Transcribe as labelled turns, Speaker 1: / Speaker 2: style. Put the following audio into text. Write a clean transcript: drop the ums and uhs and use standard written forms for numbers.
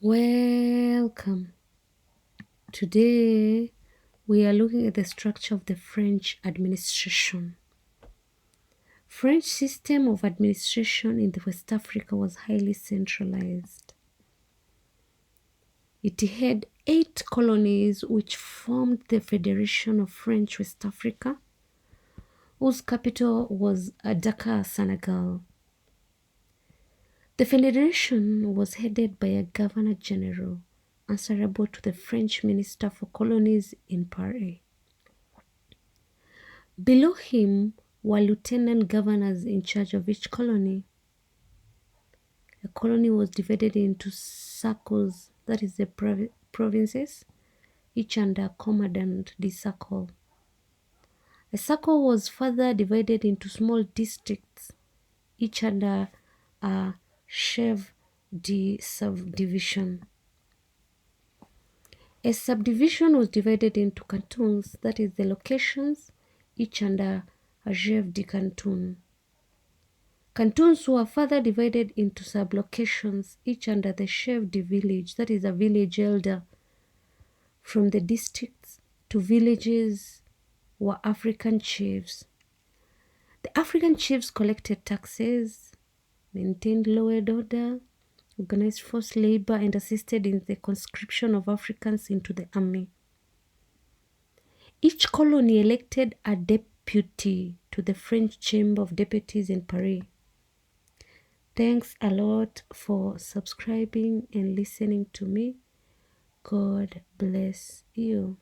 Speaker 1: Welcome. Today we are looking at the structure of the French administration. French system of administration in the West Africa was highly centralized. It had 8 colonies which formed the Federation of French West Africa, whose capital was Dakar, Senegal. The federation was headed by a governor general answerable to the French Minister for Colonies in Paris. Below him were lieutenant governors in charge of each colony. A colony was divided into circles, that is, the provinces, each under a commandant, the circle. A circle was further divided into small districts, each under a chef de subdivision. A subdivision was divided into cantons, that is, the locations, each under a chef de canton. Cantons were further divided into sub-locations, each under the chef de village, that is, a village elder. From the districts to villages were African chiefs. The African chiefs collected taxes, maintained law and order, organized forced labor, and assisted in the conscription of Africans into the army. Each colony elected a deputy to the French Chamber of Deputies in Paris. Thanks a lot for subscribing and listening to me. God bless you.